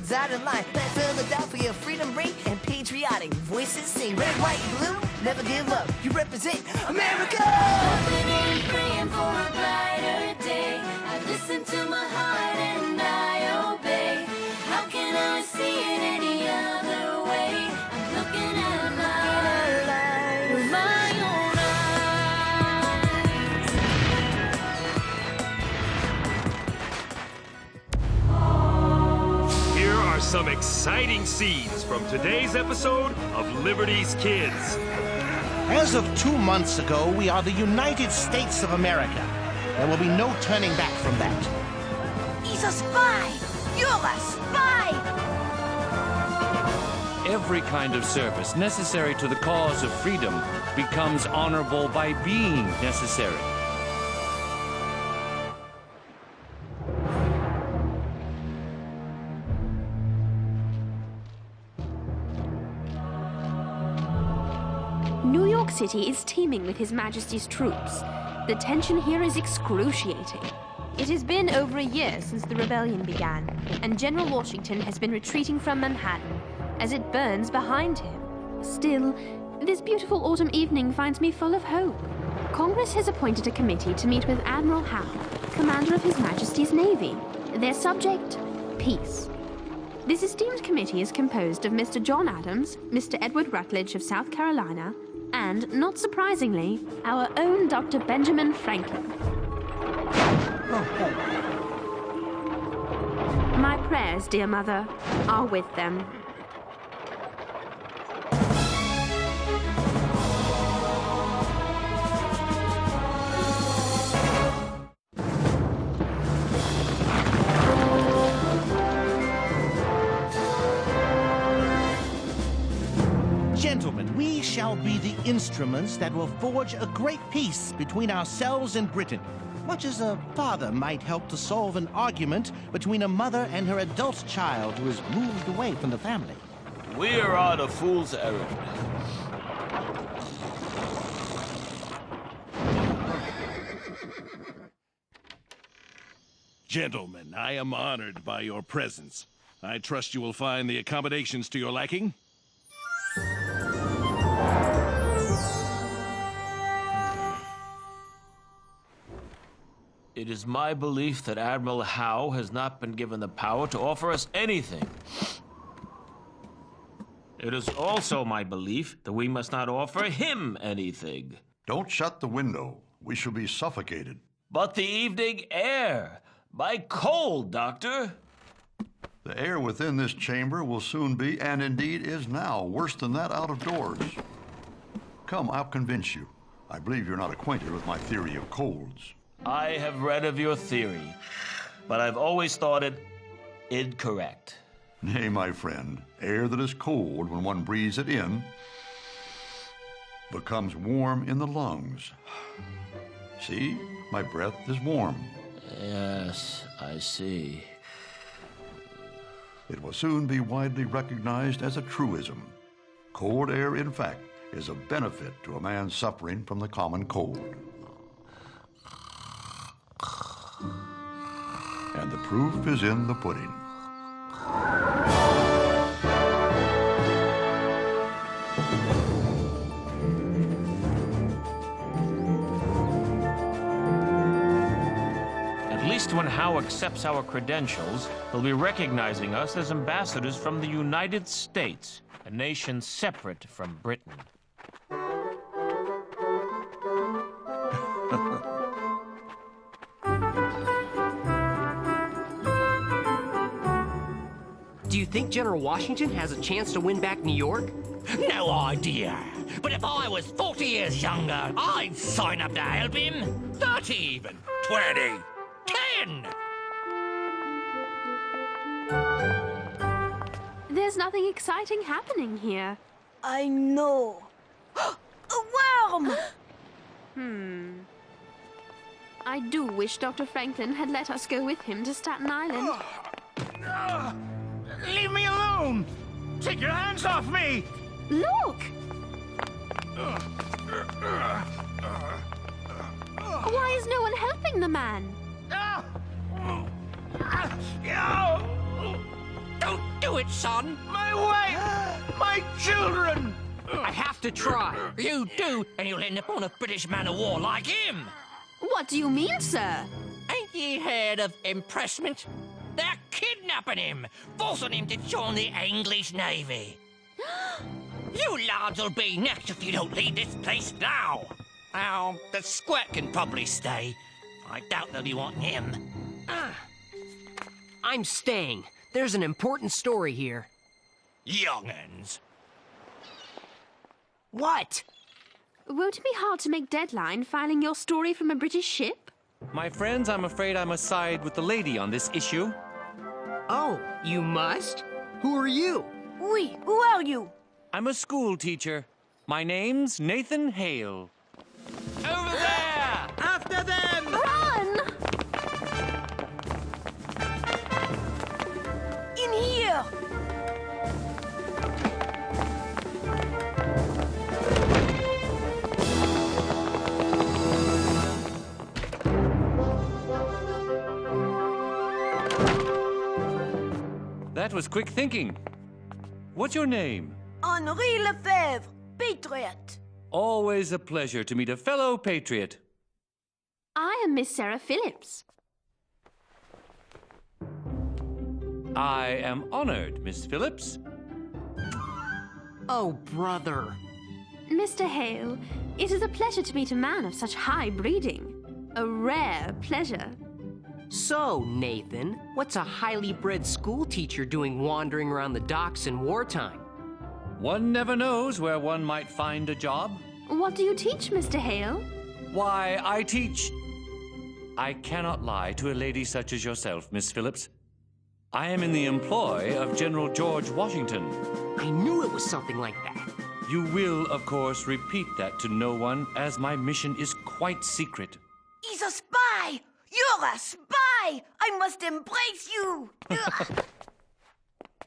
kids out in line. Let Philadelphia freedom ring and patriotic voices sing. Red, white, blue, never give up. You represent America. Hoping and praying for a brighter day. I listen to my heart and I obey. How can I see it any other way? I'm looking at life with my own eyes. Here are some exciting scenes from today's episode of Liberty's Kids. As of 2 months ago, we are the United States of America. There will be no turning back from that. He's a spy. You're a spy. Every kind of service necessary to the cause of freedom becomes honorable by being necessary. New York City is teeming with His Majesty's troops. The tension here is excruciating. It has been over a year since the rebellion began, and General Washington has been retreating from Manhattan as it burns behind him. Still, this beautiful autumn evening finds me full of hope. Congress has appointed a committee to meet with Admiral Howe, commander of His Majesty's Navy. Their subject, peace. This esteemed committee is composed of Mr. John Adams, Mr. Edward Rutledge of South Carolina, and, not surprisingly, our own Dr. Benjamin Franklin. My prayers, dear mother, are with them. Gentlemen, we shall be the instruments that will forge a great peace between ourselves and Britain, much as a father might help to solve an argument between a mother and her adult child who has moved away from the family. We're on a fool's errand. Gentlemen, I am honored by your presence. I trust you will find the accommodations to your liking. It is my belief that Admiral Howe has not been given the power to offer us anything. It is also my belief that we must not offer him anything. Don't shut the window. We shall be suffocated. But the evening air. My cold, Doctor. The air within this chamber will soon be, and indeed is now, worse than that out of doors. Come, I'll convince you. I believe you're not acquainted with my theory of colds. I have read of your theory, but I've always thought it incorrect. Nay, my friend, air that is cold when one breathes it in becomes warm in the lungs. See, my breath is warm. Yes, I see. It will soon be widely recognized as a truism. Cold air, in fact, is a benefit to a man suffering from the common cold. And the proof is in the pudding. At least when Howe accepts our credentials, he'll be recognizing us as ambassadors from the United States, a nation separate from Britain. Do you think General Washington has a chance to win back New York? No idea. But if I was 40 years younger, I'd sign up to help him. 30 even. 20. 10. There's nothing exciting happening here. I know. A worm! I do wish Dr. Franklin had let us go with him to Staten Island. Leave me alone! Take your hands off me! Look! Why is no one helping the man? Don't do it, son. My wife! My children! I have to try. You do, and you'll end up on a British man-of-war like him. What do you mean, sir? Ain't ye heard of impressment? They're kidnapping him, forcing him to join the English Navy. You lads will be next if you don't leave this place now. Now, the squirt can probably stay. I doubt they'll be wanting him. I'm staying. There's an important story here. Young'uns. What? Won't it be hard to make deadline filing your story from a British ship? My friends, I'm afraid I must side with the lady on this issue. Oh, you must? Who are you? Oui, who are you? I'm a school teacher. My name's Nathan Hale. Over there! After them! Run! In here! That was quick thinking. What's your name? Henri Lefebvre, patriot. Always a pleasure to meet a fellow patriot. I am Miss Sarah Phillips. I am honored, Miss Phillips. Oh, brother. Mr. Hale, it is a pleasure to meet a man of such high breeding. A rare pleasure. So, Nathan, what's a highly bred school teacher doing wandering around the docks in wartime? One never knows where one might find a job. What do you teach, Mr. Hale? Why, I teach... I cannot lie to a lady such as yourself, Miss Phillips. I am in the employ of General George Washington. I knew it was something like that. You will, of course, repeat that to no one, as my mission is quite secret. He's a spy! You're a spy! I must embrace you!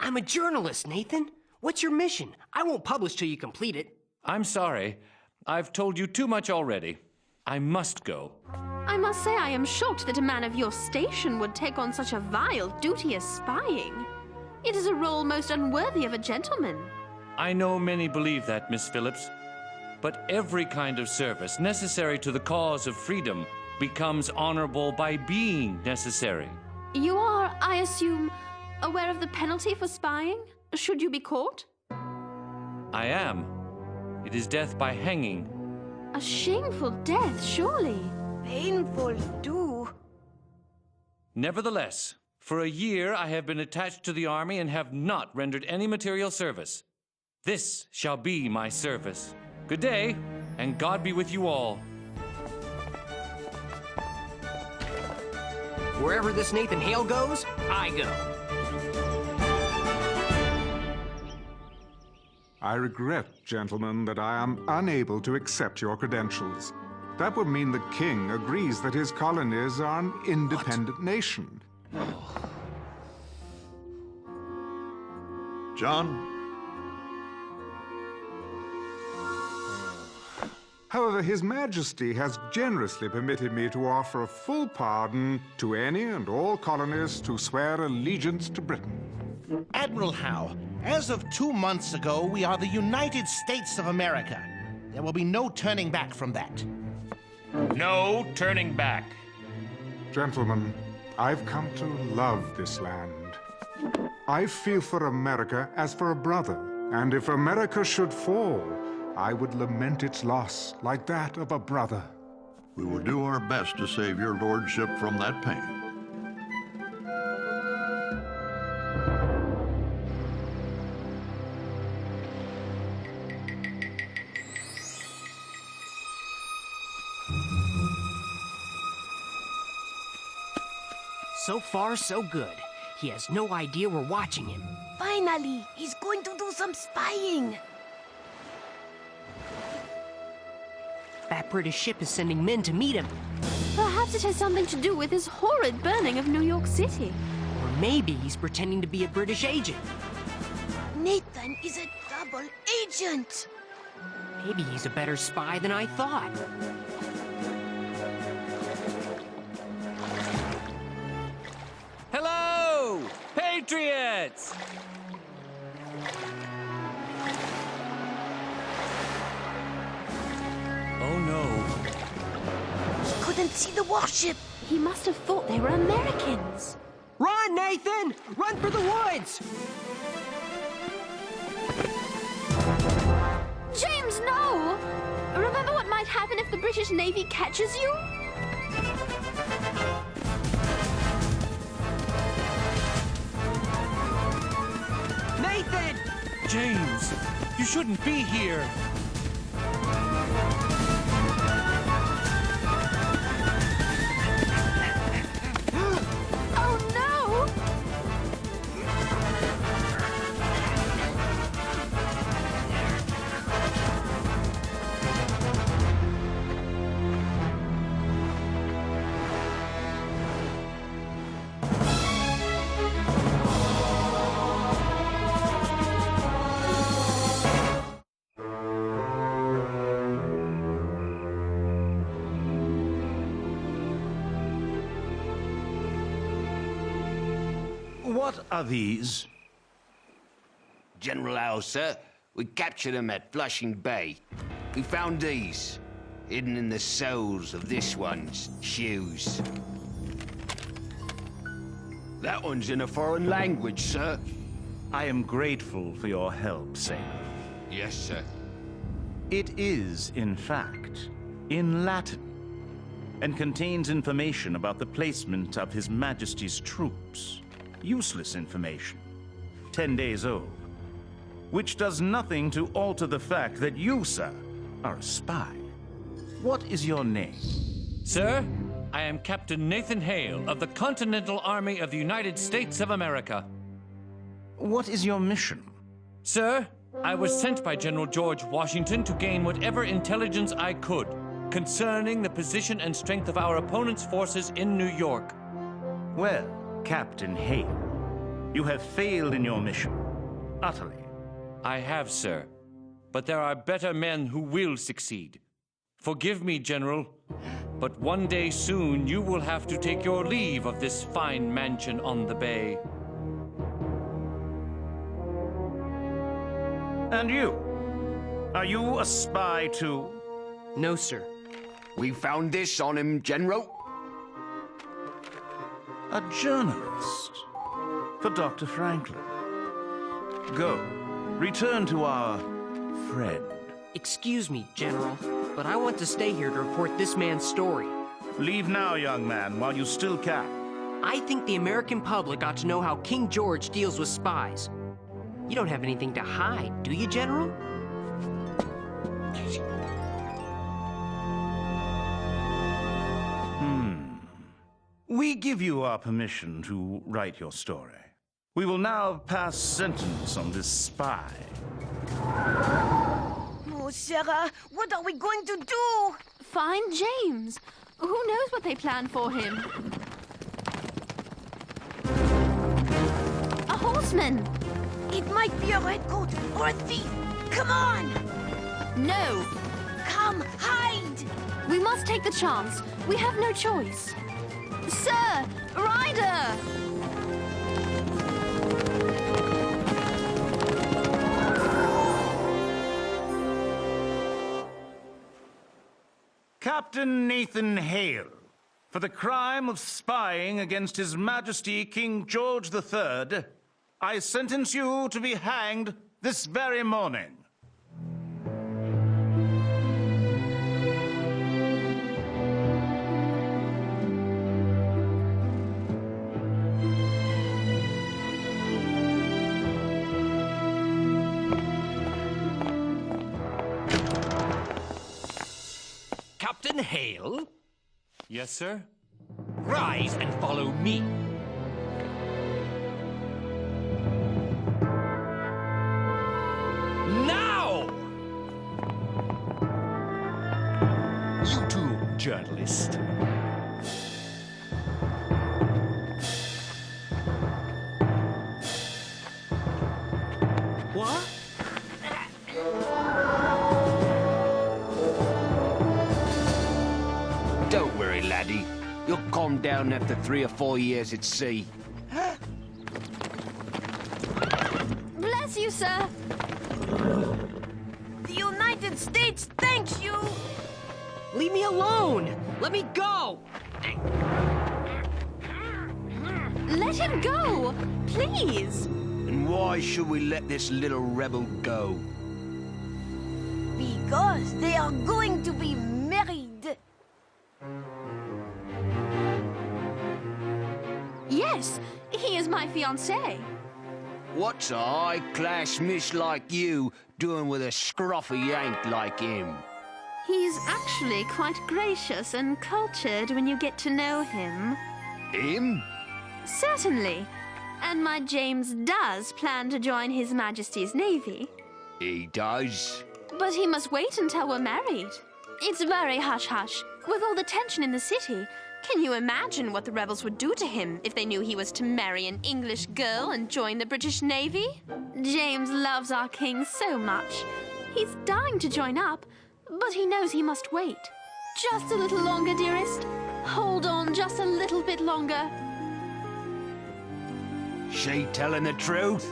I'm a journalist, Nathan. What's your mission? I won't publish till you complete it. I'm sorry. I've told you too much already. I must go. I must say I am shocked that a man of your station would take on such a vile duty as spying. It is a role most unworthy of a gentleman. I know many believe that, Miss Phillips. But every kind of service necessary to the cause of freedom becomes honorable by being necessary. You are, I assume, aware of the penalty for spying, should you be caught? I am. It is death by hanging. A shameful death, surely. Painful, too. Nevertheless, for a year I have been attached to the army and have not rendered any material service. This shall be my service. Good day, and God be with you all. Wherever this Nathan Hale goes, I go. I regret, gentlemen, that I am unable to accept your credentials. That would mean the king agrees that his colonies are an independent nation. John? However, His Majesty has generously permitted me to offer a full pardon to any and all colonists who swear allegiance to Britain. Admiral Howe, as of 2 months ago, we are the United States of America. There will be no turning back from that. No turning back. Gentlemen, I've come to love this land. I feel for America as for a brother, and if America should fall, I would lament its loss like that of a brother. We will do our best to save your lordship from that pain. So far, so good. He has no idea we're watching him. Finally, he's going to do some spying. That British ship is sending men to meet him. Perhaps it has something to do with this horrid burning of New York City. Or maybe he's pretending to be a British agent. Nathan is a double agent. Maybe he's a better spy than I thought. Hello, patriots! couldn't see the warship. He must have thought they were Americans. Run, Nathan! Run for the woods! James, no! Remember what might happen if the British Navy catches you? Nathan! James, you shouldn't be here. Oh, no! What are these? General Howe, sir. We captured them at Flushing Bay. We found these, hidden in the soles of this one's shoes. That one's in a foreign language, sir. I am grateful for your help, sailor. Yes, sir. It is, in fact, in Latin, and contains information about the placement of His Majesty's troops. Useless information, 10 days old, which does nothing to alter the fact that you, sir, are a spy. What is your name? Sir, I am Captain Nathan Hale of the Continental Army of the United States of America. What is your mission? Sir, I was sent by General George Washington to gain whatever intelligence I could concerning the position and strength of our opponent's forces in New York. Well, Captain Hale, you have failed in your mission, utterly. I have, sir. But there are better men who will succeed. Forgive me, General, but one day soon you will have to take your leave of this fine mansion on the bay. And you? Are you a spy too? No, sir. We found this on him, General. A journalist for Dr. Franklin. Go, return to our friend. Excuse me, General, but I want to stay here to report this man's story. Leave now, young man, while you still can. I think the American public ought to know how King George deals with spies. You don't have anything to hide, do you, General? We give you our permission to write your story. We will now pass sentence on this spy. Oh, Sarah, what are we going to do? Find James. Who knows what they plan for him? A horseman! It might be a redcoat or a thief. Come on! No! Come, hide! We must take the chance. We have no choice. Sir! Ryder! Captain Nathan Hale, for the crime of spying against His Majesty King George III, I sentence you to be hanged this very morning. Captain Hale? Yes, sir? Rise and follow me. Now! You too, journalist. What? Don't worry, laddie. You'll calm down after 3 or 4 years at sea. Bless you, sir. The United States thanks you! Leave me alone! Let me go! Let him go! Please! And why should we let this little rebel go? Because they are going to be married. Yes, he is my fiancé. What's a high-class miss like you doing with a scruffy Yank like him? He's actually quite gracious and cultured when you get to know him. Him? Certainly. And my James does plan to join His Majesty's Navy. He does? But he must wait until we're married. It's very hush-hush. With all the tension in the city, can you imagine what the rebels would do to him if they knew he was to marry an English girl and join the British Navy? James loves our king so much. He's dying to join up, but he knows he must wait. Just a little longer, dearest. Hold on just a little bit longer. She telling the truth?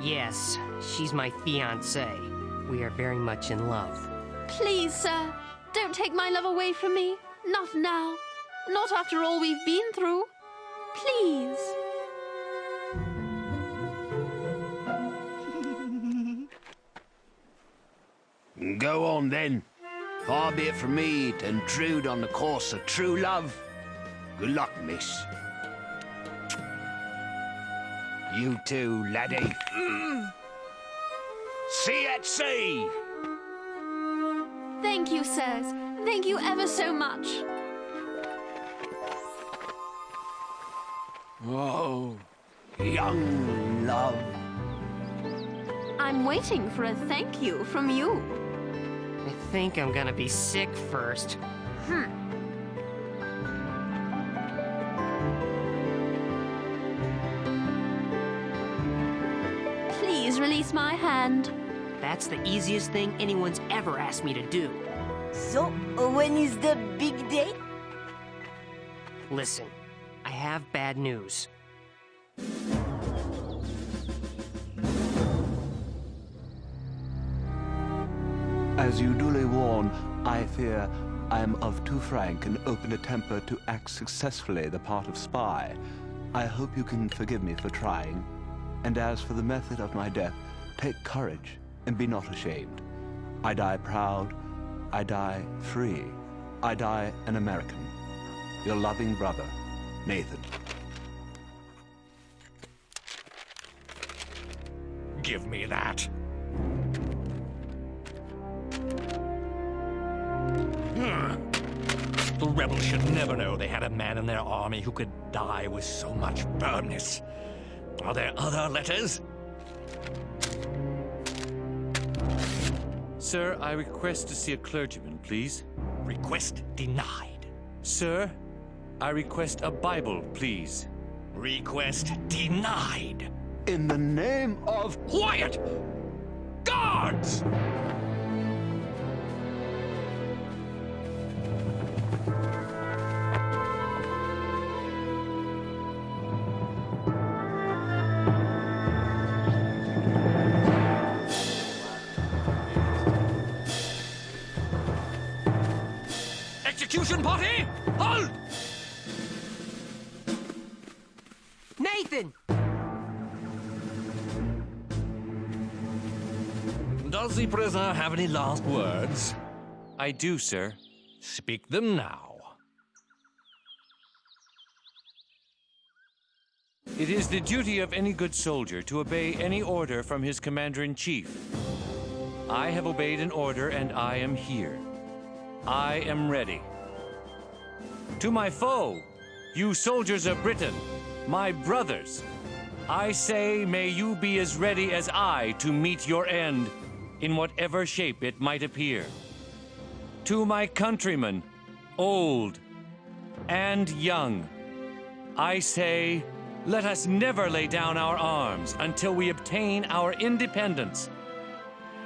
Yes, she's my fiancée. We are very much in love. Please, sir, don't take my love away from me. Not now. Not after all we've been through. Please. Go on then. Far be it from me to intrude on the course of true love. Good luck, miss. You too, laddie. See you at sea! Thank you, sirs. Thank you ever so much. Oh, young love. I'm waiting for a thank you from you. I think I'm gonna be sick first. Please release my hand. That's the easiest thing anyone's ever asked me to do. So, when is the big day? Listen, I have bad news. As you duly warn, I fear I am of too frank and open a temper to act successfully the part of spy. I hope you can forgive me for trying. And as for the method of my death, take courage and be not ashamed. I die proud, I die free, I die an American. Your loving brother, Nathan. Give me that. The rebels should never know they had a man in their army who could die with so much firmness. Are there other letters? Sir, I request to see a clergyman, please. Request denied. Sir, I request a Bible, please. Request denied. In the name of... Quiet! Guards! Execution party! Halt! Nathan! Does the prisoner have any last words? I do, sir. Speak them now. It is the duty of any good soldier to obey any order from his commander-in-chief. I have obeyed an order, and I am here. I am ready. To my foe, you soldiers of Britain, my brothers, I say may you be as ready as I to meet your end, in whatever shape it might appear. To my countrymen, old and young, I say, let us never lay down our arms until we obtain our independence.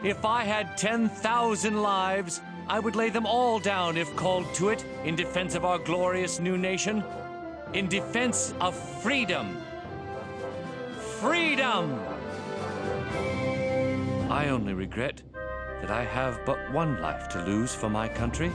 If I had 10,000 lives, I would lay them all down if called to it in defense of our glorious new nation, in defense of freedom. Freedom! I only regret that I have but one life to lose for my country.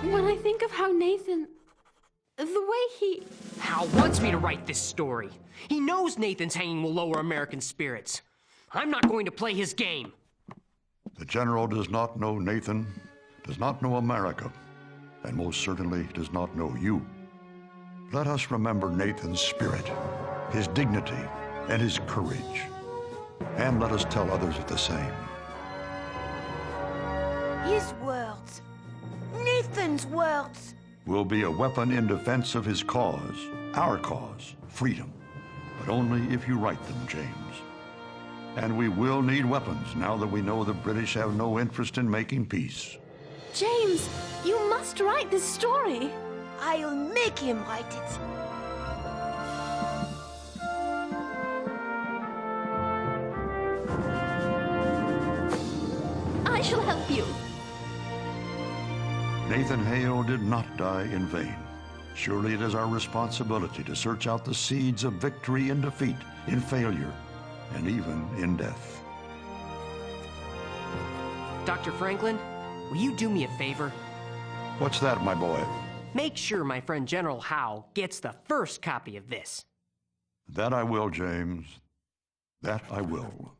When I think of how Nathan... the way he... Hal wants me to write this story. He knows Nathan's hanging will lower American spirits. I'm not going to play his game. The General does not know Nathan, does not know America, and most certainly does not know you. Let us remember Nathan's spirit, his dignity, and his courage. And let us tell others of the same. His words. Nathan's words. Will be a weapon in defense of his cause, our cause, freedom. But only if you write them, James. And we will need weapons now that we know the British have no interest in making peace. James, you must write this story. I'll make him write it. I shall help you. Nathan Hale did not die in vain. Surely it is our responsibility to search out the seeds of victory in defeat, in failure, and even in death. Dr. Franklin, will you do me a favor? What's that, my boy? Make sure my friend General Howe gets the first copy of this. That I will, James. That I will.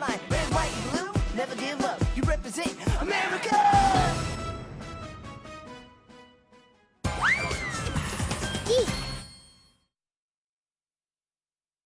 Line. Red, white, blue, never give up. You represent America!